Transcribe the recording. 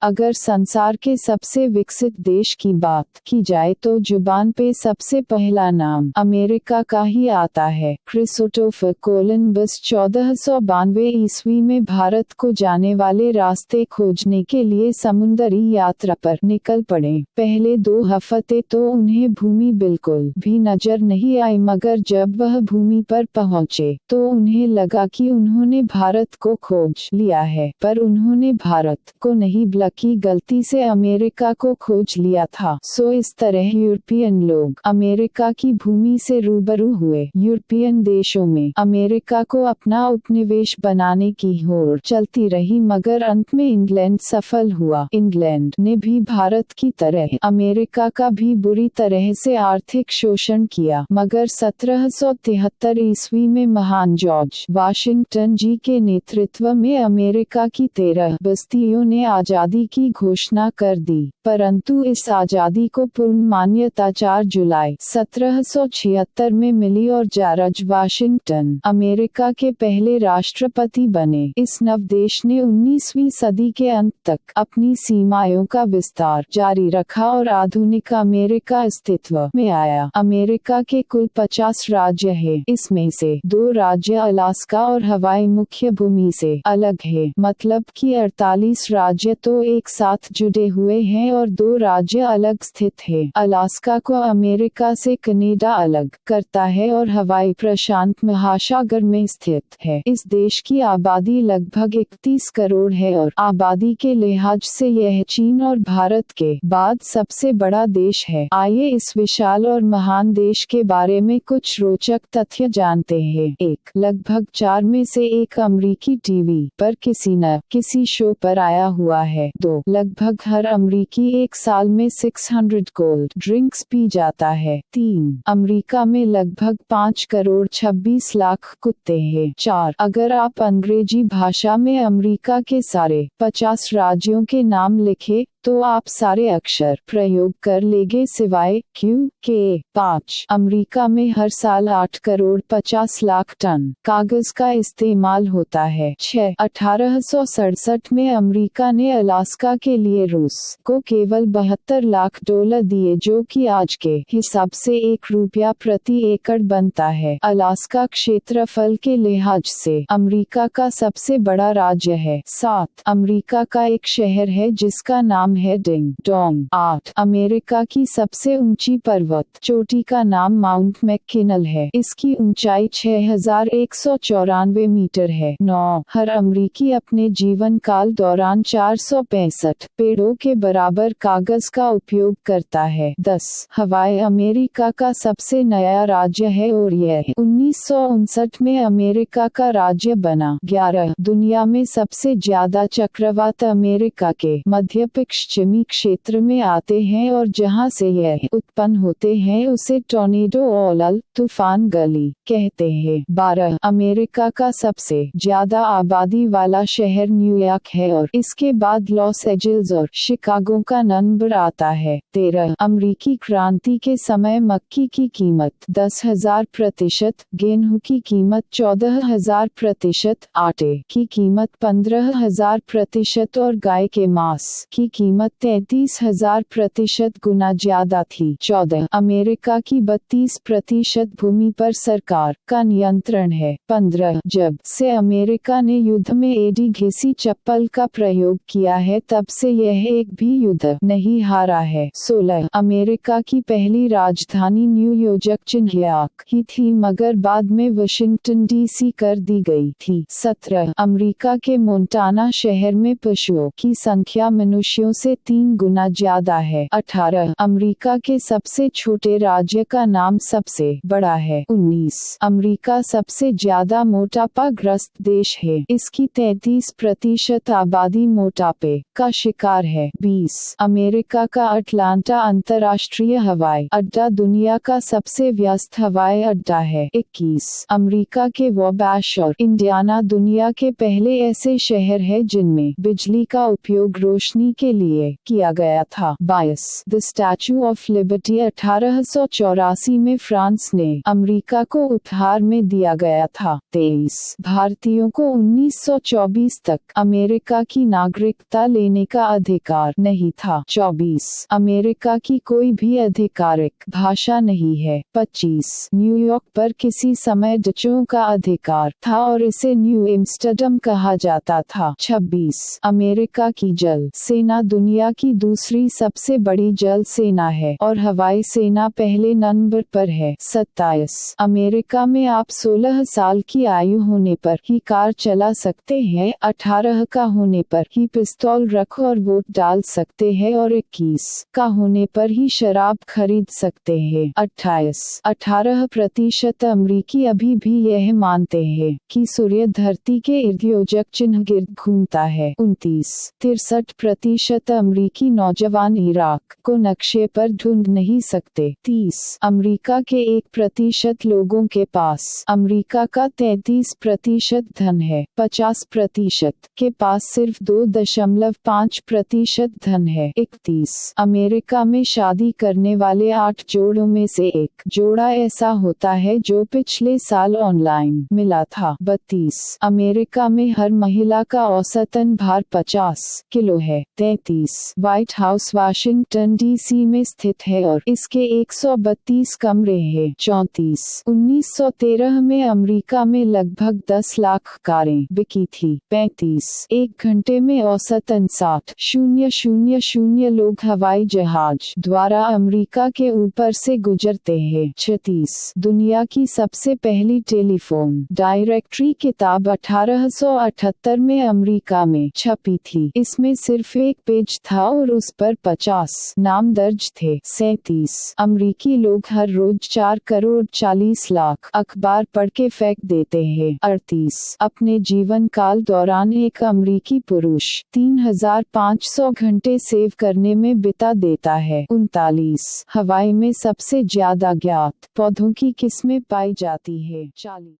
अगर संसार के सबसे विकसित देश की बात की जाए तो जुबान पे सबसे पहला नाम अमेरिका का ही आता है। क्रिस्टोफर कोलंबस 1492 ईस्वी में भारत को जाने वाले रास्ते खोजने के लिए समुद्री यात्रा पर निकल पड़े। पहले 2 हफ्ते तो उन्हें भूमि बिल्कुल भी नजर नहीं आई, मगर जब वह भूमि पर पहुंचे तो उन्हें लगा कि उन्होंने भारत को खोज लिया है, पर उन्होंने भारत को नहीं बल्कि गलती से अमेरिका को खोज लिया था। सो इस तरह यूरोपियन लोग अमेरिका की भूमि से रूबरू हुए। यूरोपियन देशों में अमेरिका को अपना उपनिवेश बनाने की होड़ चलती रही, मगर अंत में इंग्लैंड सफल हुआ। इंग्लैंड ने भी भारत की तरह अमेरिका का भी बुरी तरह से आर्थिक शोषण किया, मगर 1773 ईस्वी में महान जॉर्ज वाशिंगटन जी के नेतृत्व में अमेरिका की 13 बस्तियों ने आजादी की घोषणा कर दी। परंतु इस आजादी को पूर्ण मान्यता 4 जुलाई 1776 में मिली और जॉर्ज वाशिंगटन अमेरिका के पहले राष्ट्रपति बने। इस नव देश ने 19वीं सदी के अंत तक अपनी सीमाओं का विस्तार जारी रखा और आधुनिक अमेरिका अस्तित्व में आया। अमेरिका के कुल 50 राज्य हैं। इसमें से 2 राज्य अलास्का और हवाई मुख्य भूमि से अलग है, मतलब कि 48 राज्य तो एक साथ जुड़े हुए हैं और 2 राज्य अलग स्थित हैं। अलास्का को अमेरिका से कनाडा अलग करता है और हवाई प्रशांत महासागर में स्थित है। इस देश की आबादी लगभग 31 करोड़ है और आबादी के लिहाज से यह चीन और भारत के बाद सबसे बड़ा देश है। आइए इस विशाल और महान देश के बारे में कुछ रोचक तथ्य जानते हैं। 1. लगभग 4 में से 1 अमेरिकी टीवी पर किसी न किसी शो पर आया हुआ है। 2. लगभग हर अमेरिकी एक साल में 600 कोल्ड ड्रिंक्स पी जाता है। 3. अमेरिका में लगभग 5 करोड़ 26 लाख कुत्ते हैं। 4. अगर आप अंग्रेजी भाषा में अमेरिका के सारे 50 राज्यों के नाम लिखें तो आप सारे अक्षर प्रयोग कर लेंगे सिवाय क्यू के। 5. अमेरिका में हर साल 8 करोड़ 50 लाख टन कागज का इस्तेमाल होता है। 6. 1867 में अमेरिका ने अलास्का के लिए रूस को केवल $72 लाख दिए, जो कि आज के हिसाब से ₹1 प्रति एकड़ बनता है। अलास्का क्षेत्रफल के लिहाज से अमेरिका का सबसे बड़ा राज्य है। 7. अमेरिका का एक शहर है जिसका नाम है डिंग डोंग। 8. अमेरिका की सबसे ऊंची पर्वत चोटी का नाम माउंट मैककिनल है। इसकी ऊंचाई 6194 मीटर है। 9. हर अमेरिकी अपने जीवन काल दौरान 465 पेड़ों के बराबर कागज का उपयोग करता है। 10. हवाई अमेरिका का सबसे नया राज्य है और यह 1959 में अमेरिका का राज्य बना। 11. दुनिया में सबसे ज्यादा चक्रवात अमेरिका के मध्य पश्चिमी क्षेत्र में आते हैं और जहां से यह उत्पन्न होते हैं उसे टॉर्नेडो ओलल तूफान गली कहते हैं। 12. अमेरिका का सबसे ज्यादा आबादी वाला शहर न्यूयॉर्क है और इसके बाद लॉस एंजल्स और शिकागो का नंबर आता है। 13. अमेरिकी क्रांति के समय मक्की की कीमत 10,000%, गेहूं की कीमत 14,000%, आटे की कीमत 15,000% और गाय के मांस की कीमत 33,000% गुना ज्यादा थी। 14. अमेरिका की 32% भूमि पर सरकार का नियंत्रण है। 15. जब से अमेरिका ने युद्ध में एडी घिसी चप्पल का प्रयोग किया है तब से यह एक भी युद्ध नहीं हारा है। 16. अमेरिका की पहली राजधानी न्यूयॉर्क चिन्हयाक ही थी, मगर बाद में वाशिंगटन डीसी कर दी गई थी। 17. अमेरिका के मोंटाना शहर में पशुओं की संख्या मनुष्यों से 3 गुना ज्यादा है। 18. अमेरिका के सबसे छोटे राज्य का नाम सबसे बड़ा है। 19. अमेरिका सबसे ज्यादा मोटापाग्रस्त देश है। इसकी 33% आबादी मोटापे का शिकार है। 20. अमेरिका का अटलांटा अंतर्राष्ट्रीय हवाई अड्डा दुनिया का सबसे व्यस्त हवाई अड्डा है। 21. अमेरिका के वॉबैश और इंडियाना दुनिया के पहले ऐसे शहर है जिनमें बिजली का उपयोग रोशनी के लिए लिए किया गया था। 22 द स्टैचू ऑफ लिबर्टी 1884 में फ्रांस ने अमेरिका को उपहार में दिया गया था। 23 भारतीयों को 1924 तक अमेरिका की नागरिकता लेने का अधिकार नहीं था। 24 अमेरिका की कोई भी आधिकारिक भाषा नहीं है। 25 न्यूयॉर्क पर किसी समय डचों का अधिकार था और इसे न्यू एम्स्टर्डम कहा जाता था। 26 अमेरिका की जल सेना दुनिया की दूसरी सबसे बड़ी जल सेना है और हवाई सेना पहले नंबर पर है। 27 अमेरिका में आप 16 साल की आयु होने पर ही कार चला सकते हैं, 18 का होने पर ही पिस्तौल रख और वोट डाल सकते हैं और 21 का होने पर ही शराब खरीद सकते हैं। 28 18% अमरीकी अभी भी यह मानते हैं कि सूर्य धरती के इर्द चिन्ह गिर्द घूमता है। 29 63% अमरीकी नौजवान इराक को नक्शे पर ढूंढ नहीं सकते। 30 अमरीका के 1% लोगों के पास अमरीका का 33% धन है। 50% के पास सिर्फ 2.5% धन है। 31 अमेरिका में शादी करने वाले 8 जोड़ों में से एक जोड़ा ऐसा होता है जो पिछले साल ऑनलाइन मिला था। 32 अमेरिका में हर महिला का औसतन भार 50 किलो है। 33 व्हाइट हाउस वाशिंगटन डीसी में स्थित है और इसके 132 कमरे हैं। 34 1913 में अमेरिका में लगभग 10 लाख कारें बिकी थी। 35 एक घंटे में औसतन 60,000 लोग हवाई जहाज द्वारा अमेरिका के ऊपर से गुजरते हैं। 36 दुनिया की सबसे पहली टेलीफोन डायरेक्टरी किताब 1878 में अमेरिका में छपी थी। इसमें सिर्फ एक पेज था और उस पर 50 नाम दर्ज थे। 37 अमेरिकी लोग हर रोज 4 करोड़ 40 लाख अखबार पढ़ के फेंक देते हैं। 38 अपने जीवन काल दौरान एक अमेरिकी पुरुष 3500 घंटे सेव करने में बिता देता है। 39 हवाई में सबसे ज्यादा ज्ञात पौधों की किस्में पाई जाती है। 40